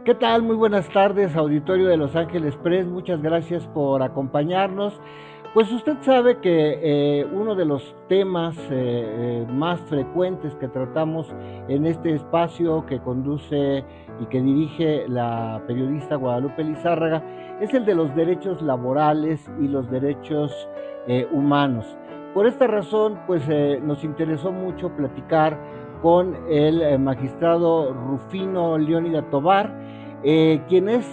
¿Qué tal? Muy buenas tardes, auditorio de Los Ángeles Press. Muchas gracias por acompañarnos. Pues usted sabe que uno de los temas más frecuentes que tratamos en este espacio que conduce y que dirige la periodista Guadalupe Lizárraga es el de los derechos laborales y los derechos humanos. Por esta razón, pues nos interesó mucho platicar con el magistrado Rufino Leónida Tovar, quien es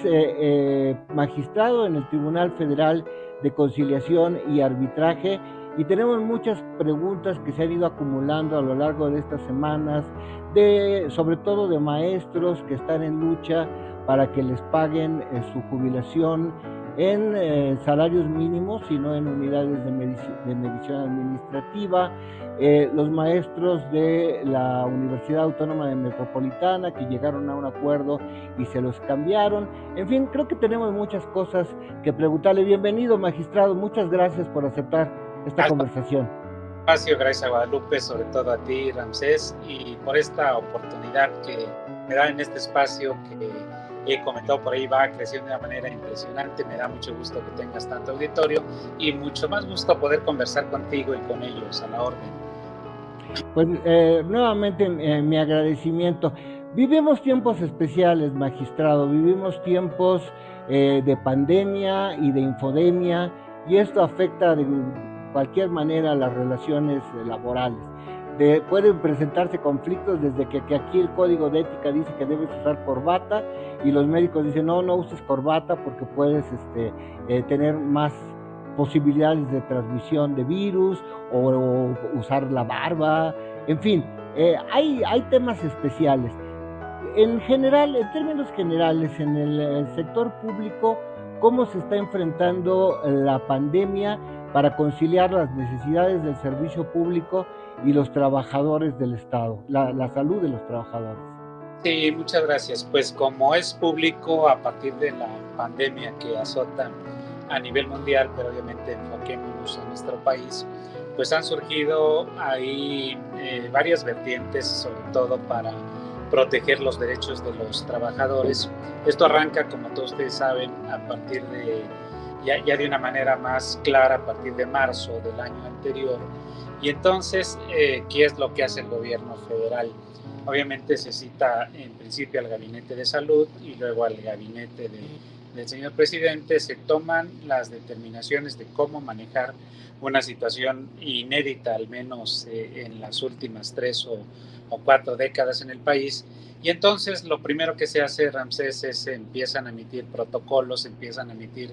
magistrado en el Tribunal Federal de Conciliación y Arbitraje, y tenemos muchas preguntas que se han ido acumulando a lo largo de estas semanas, sobre todo de maestros que están en lucha para que les paguen su jubilación en salarios mínimos y no en unidades de medición administrativa, los maestros de la Universidad Autónoma de Metropolitana que llegaron a un acuerdo y se los cambiaron. En fin, creo que tenemos muchas cosas que preguntarle. Bienvenido, magistrado. Muchas gracias por aceptar esta Al conversación. espacio, gracias a Guadalupe, sobre todo a ti, Ramsés, y por esta oportunidad que me da en este espacio que he comentado por ahí, va creciendo de una manera impresionante. Me da mucho gusto que tengas tanto auditorio y mucho más gusto poder conversar contigo y con ellos a la orden. Pues nuevamente mi agradecimiento. Vivimos tiempos especiales, magistrado. Vivimos tiempos de pandemia y de infodemia, y esto afecta de cualquier manera las relaciones laborales. Pueden presentarse conflictos desde que aquí el código de ética dice que debes usar corbata y los médicos dicen no uses corbata porque puedes tener más posibilidades de transmisión de virus, o usar la barba, en fin, hay temas especiales. En general, en términos generales, en el sector público, ¿cómo se está enfrentando la pandemia para conciliar las necesidades del servicio público y los trabajadores del Estado, la salud de los trabajadores? Sí, muchas gracias. Pues como es público a partir de la pandemia que azota a nivel mundial, pero obviamente enfoquémonos en nuestro país, pues han surgido ahí varias vertientes, sobre todo para proteger los derechos de los trabajadores. Esto arranca, como todos ustedes saben, a partir de, ya de una manera más clara, a partir de marzo del año anterior. Y entonces, ¿qué es lo que hace el gobierno federal? Obviamente se cita en principio al gabinete de salud y luego al gabinete del señor presidente. Se toman las determinaciones de cómo manejar una situación inédita, al menos en las últimas 3 o 4 décadas en el país. Y entonces lo primero que se hace, Ramsés, es empiezan a emitir protocolos, empiezan a emitir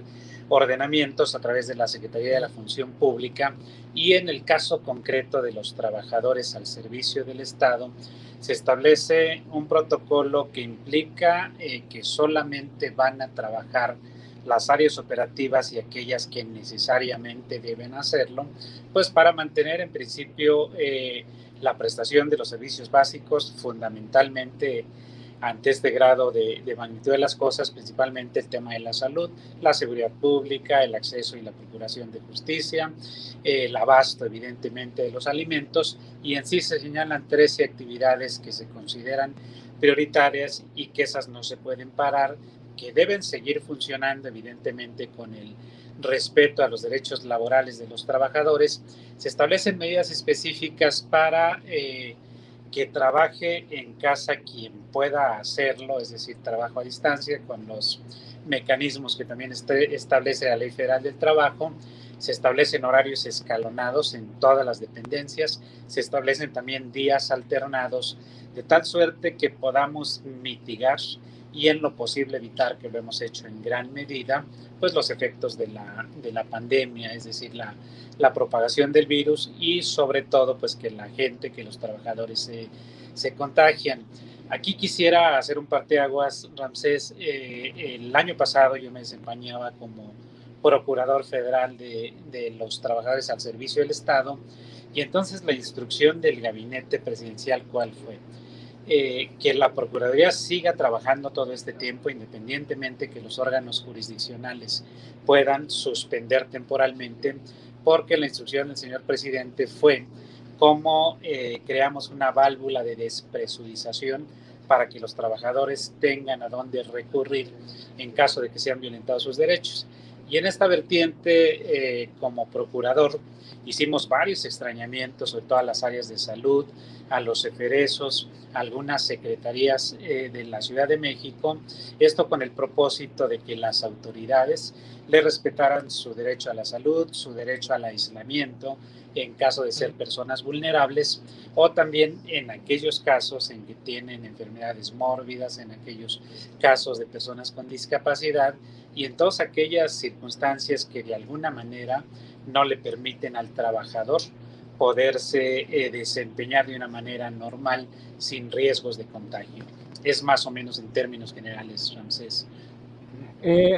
ordenamientos a través de la Secretaría de la Función Pública, y en el caso concreto de los trabajadores al servicio del Estado, se establece un protocolo que implica que solamente van a trabajar las áreas operativas y aquellas que necesariamente deben hacerlo, pues para mantener en principio la prestación de los servicios básicos, fundamentalmente ante este grado de magnitud de las cosas, principalmente el tema de la salud, la seguridad pública, el acceso y la procuración de justicia, el abasto evidentemente de los alimentos, y en sí se señalan 13 actividades que se consideran prioritarias y que esas no se pueden parar, que deben seguir funcionando evidentemente con el respeto a los derechos laborales de los trabajadores. Se establecen medidas específicas para que trabaje en casa quien pueda hacerlo, es decir, trabajo a distancia con los mecanismos que también establece la Ley Federal del Trabajo. Se establecen horarios escalonados en todas las dependencias, se establecen también días alternados, de tal suerte que podamos mitigar y en lo posible evitar, que lo hemos hecho en gran medida, pues los efectos de la pandemia, es decir, la propagación del virus, y sobre todo pues que la gente, que los trabajadores se contagian. Aquí quisiera hacer un parteaguas, Ramsés. El año pasado yo me desempeñaba como procurador federal de los trabajadores al servicio del Estado, y entonces la instrucción del gabinete presidencial, ¿cuál fue? Que la Procuraduría siga trabajando todo este tiempo, independientemente que los órganos jurisdiccionales puedan suspender temporalmente, porque la instrucción del señor presidente fue cómo creamos una válvula de despresurización para que los trabajadores tengan a dónde recurrir en caso de que sean violentados sus derechos. Y en esta vertiente, como procurador, hicimos varios extrañamientos, sobre todo a las áreas de salud, a los eferesos, a algunas secretarías de la Ciudad de México, esto con el propósito de que las autoridades le respetaran su derecho a la salud, su derecho al aislamiento, en caso de ser personas vulnerables, o también en aquellos casos en que tienen enfermedades mórbidas, en aquellos casos de personas con discapacidad y en todas aquellas circunstancias que de alguna manera no le permiten al trabajador poderse desempeñar de una manera normal sin riesgos de contagio. Es más o menos en términos generales, Ramsés.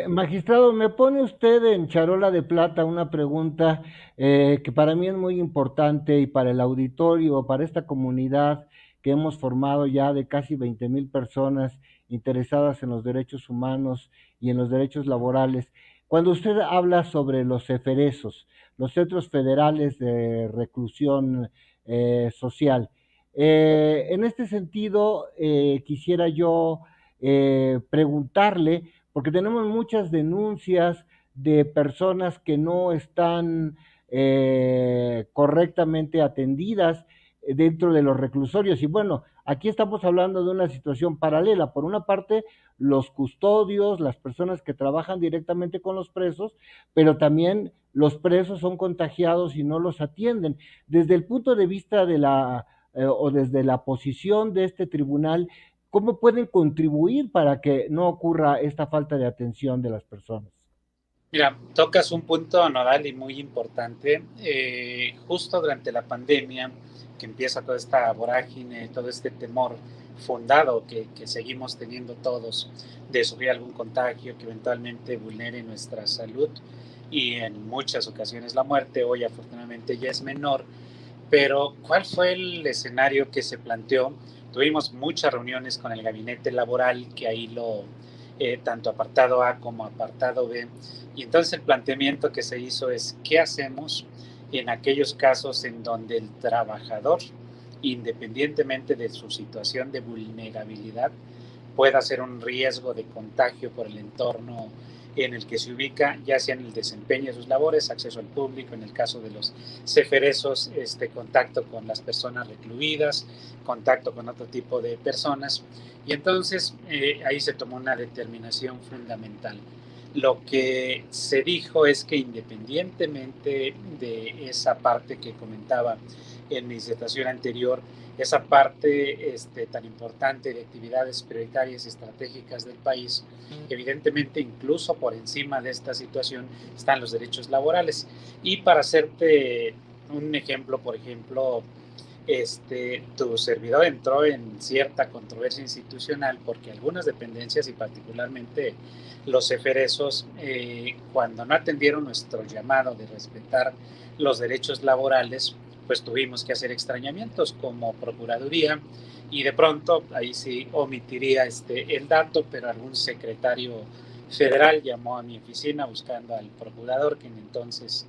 Magistrado, me pone usted en charola de plata una pregunta que para mí es muy importante y para el auditorio, para esta comunidad que hemos formado ya de casi 20,000 personas interesadas en los derechos humanos y en los derechos laborales. Cuando usted habla sobre los CEFERESOS, los Centros Federales de Reclusión Social, en este sentido quisiera yo preguntarle, porque tenemos muchas denuncias de personas que no están correctamente atendidas dentro de los reclusorios. Y bueno, aquí estamos hablando de una situación paralela. Por una parte, los custodios, las personas que trabajan directamente con los presos, pero también los presos son contagiados y no los atienden. Desde el punto de vista de o desde la posición de este tribunal, ¿cómo pueden contribuir para que no ocurra esta falta de atención de las personas? Mira, tocas un punto nodal y muy importante. Justo durante la pandemia, que empieza toda esta vorágine, todo este temor fundado que seguimos teniendo todos de sufrir algún contagio que eventualmente vulnere nuestra salud y en muchas ocasiones la muerte, hoy afortunadamente ya es menor, pero ¿cuál fue el escenario que se planteó? Tuvimos muchas reuniones con el gabinete laboral, que ahí tanto apartado A como apartado B, y entonces el planteamiento que se hizo es, ¿qué hacemos en aquellos casos en donde el trabajador, independientemente de su situación de vulnerabilidad, pueda ser un riesgo de contagio por el entorno en el que se ubica, ya sea en el desempeño de sus labores, acceso al público, en el caso de los ceferesos, contacto con las personas recluidas, contacto con otro tipo de personas. Y entonces ahí se tomó una determinación fundamental. Lo que se dijo es que independientemente de esa parte que comentaba en mi disertación anterior, esa parte tan importante de actividades prioritarias y estratégicas del país, evidentemente incluso por encima de esta situación están los derechos laborales. Y para hacerte un ejemplo, por ejemplo, tu servidor entró en cierta controversia institucional porque algunas dependencias y particularmente los eferesos, cuando no atendieron nuestro llamado de respetar los derechos laborales, pues tuvimos que hacer extrañamientos como Procuraduría y de pronto, ahí sí omitiría el dato, pero algún secretario federal llamó a mi oficina buscando al procurador, que entonces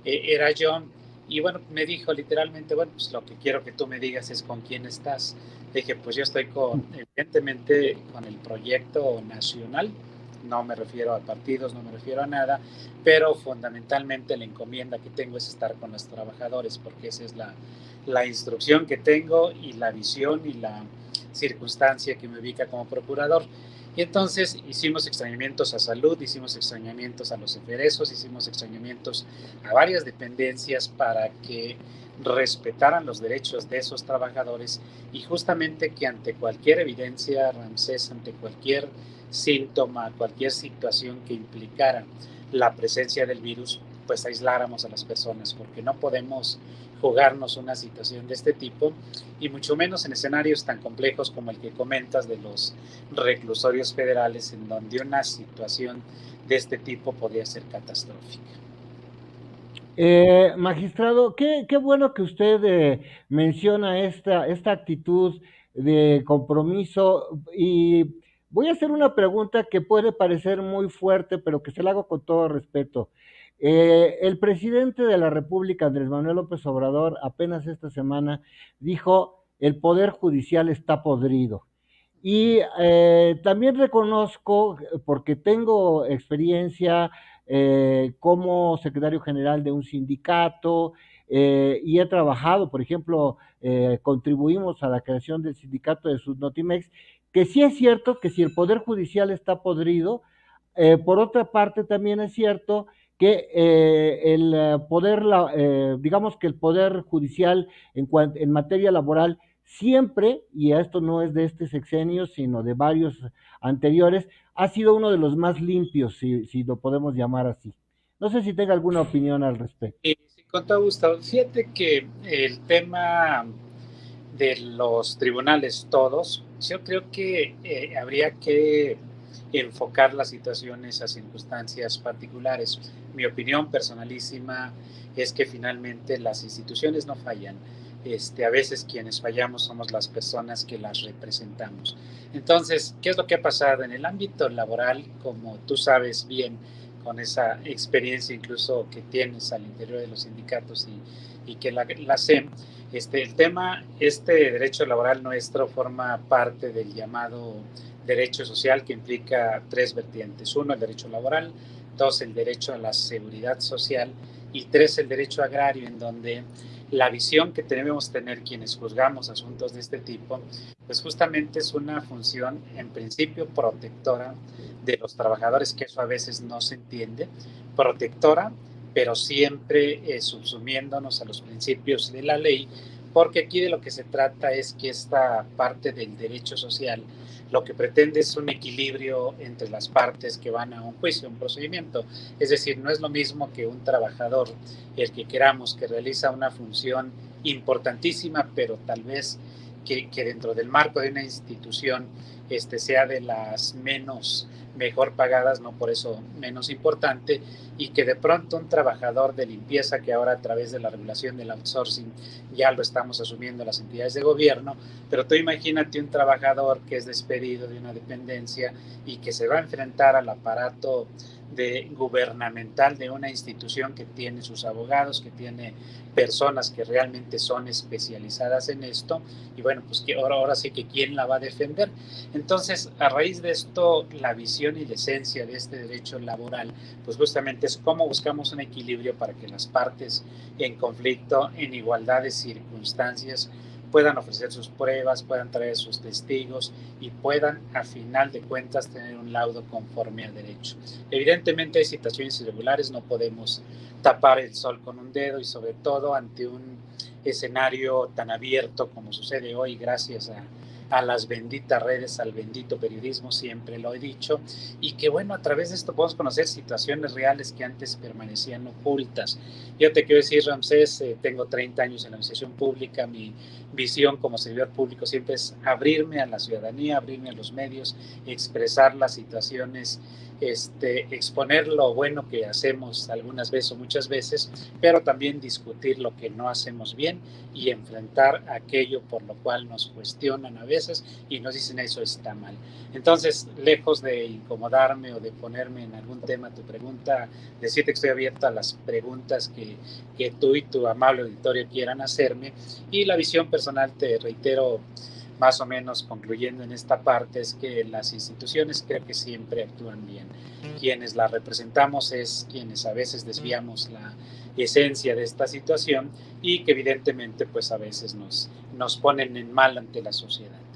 era yo, y bueno, me dijo literalmente, bueno, pues lo que quiero que tú me digas es con quién estás. Dije, pues yo estoy evidentemente, con el proyecto nacional, no me refiero a partidos, no me refiero a nada, pero fundamentalmente la encomienda que tengo es estar con los trabajadores, porque esa es la instrucción que tengo y la visión y la circunstancia que me ubica como procurador. Y entonces hicimos extrañamientos a salud, hicimos extrañamientos a los eferesos, hicimos extrañamientos a varias dependencias para que respetaran los derechos de esos trabajadores y justamente que ante cualquier evidencia, Ramsés, ante cualquier síntoma, cualquier situación que implicara la presencia del virus, pues aisláramos a las personas, porque no podemos jugarnos una situación de este tipo y mucho menos en escenarios tan complejos como el que comentas de los reclusorios federales, en donde una situación de este tipo podría ser catastrófica. Magistrado, qué bueno que usted menciona esta actitud de compromiso y voy a hacer una pregunta que puede parecer muy fuerte, pero que se la hago con todo respeto. El presidente de la República, Andrés Manuel López Obrador, apenas esta semana dijo, el Poder Judicial está podrido. Y también reconozco, porque tengo experiencia como secretario general de un sindicato y he trabajado, por ejemplo, contribuimos a la creación del sindicato de Sudnotimex, que sí es cierto que si el Poder Judicial está podrido, por otra parte también es cierto que el poder, digamos que el Poder Judicial en materia laboral siempre, y esto no es de este sexenio, sino de varios anteriores, ha sido uno de los más limpios, si lo podemos llamar así. No sé si tenga alguna opinión al respecto. Y sí, con todo gusto. Fíjate que el tema de los tribunales todos, yo creo que habría que enfocar las situaciones a circunstancias particulares. Mi opinión personalísima es que finalmente las instituciones no fallan. A veces quienes fallamos somos las personas que las representamos. Entonces, ¿qué es lo que ha pasado en el ámbito laboral? Como tú sabes bien, con esa experiencia incluso que tienes al interior de los sindicatos y que la SEM, el tema, este derecho laboral nuestro forma parte del llamado derecho social, que implica tres vertientes. Uno, el derecho laboral; dos, el derecho a la seguridad social; y tres, el derecho agrario, en donde la visión que debemos tener quienes juzgamos asuntos de este tipo, pues justamente es una función en principio protectora de los trabajadores, que eso a veces no se entiende, protectora, pero siempre subsumiéndonos a los principios de la ley, porque aquí de lo que se trata es que esta parte del derecho social lo que pretende es un equilibrio entre las partes que van a un juicio, un procedimiento. Es decir, no es lo mismo que un trabajador, el que queramos, que realiza una función importantísima, pero tal vez que dentro del marco de una institución sea de las menos mejor pagadas, no por eso menos importante, y que de pronto un trabajador de limpieza, que ahora a través de la regulación del outsourcing ya lo estamos asumiendo las entidades de gobierno, pero tú imagínate un trabajador que es despedido de una dependencia y que se va a enfrentar al aparato gubernamental de una institución que tiene sus abogados, que tiene personas que realmente son especializadas en esto, y bueno, pues que ahora sí que quién la va a defender. Entonces, a raíz de esto, la visión y la esencia de este derecho laboral, pues justamente es cómo buscamos un equilibrio para que las partes en conflicto, en igualdad de circunstancias, puedan ofrecer sus pruebas, puedan traer sus testigos y puedan, a final de cuentas, tener un laudo conforme al derecho. Evidentemente hay situaciones irregulares, no podemos tapar el sol con un dedo, y sobre todo ante un escenario tan abierto como sucede hoy, gracias a las benditas redes, al bendito periodismo, siempre lo he dicho, y que bueno, a través de esto podemos conocer situaciones reales que antes permanecían ocultas. Yo te quiero decir, Ramsés, tengo 30 años en la administración pública, mi visión como servidor público siempre es abrirme a la ciudadanía, abrirme a los medios, expresar las situaciones, exponer lo bueno que hacemos algunas veces o muchas veces, pero también discutir lo que no hacemos bien y enfrentar aquello por lo cual nos cuestionan a veces y nos dicen eso está mal. Entonces, lejos de incomodarme o de ponerme en algún tema tu pregunta, decirte que estoy abierto a las preguntas que tú y tu amable auditorio quieran hacerme. Y la visión personal, te reitero, más o menos concluyendo en esta parte, es que las instituciones creo que siempre actúan bien. Quienes la representamos es quienes a veces desviamos la esencia de esta situación y que evidentemente pues a veces nos ponen en mal ante la sociedad.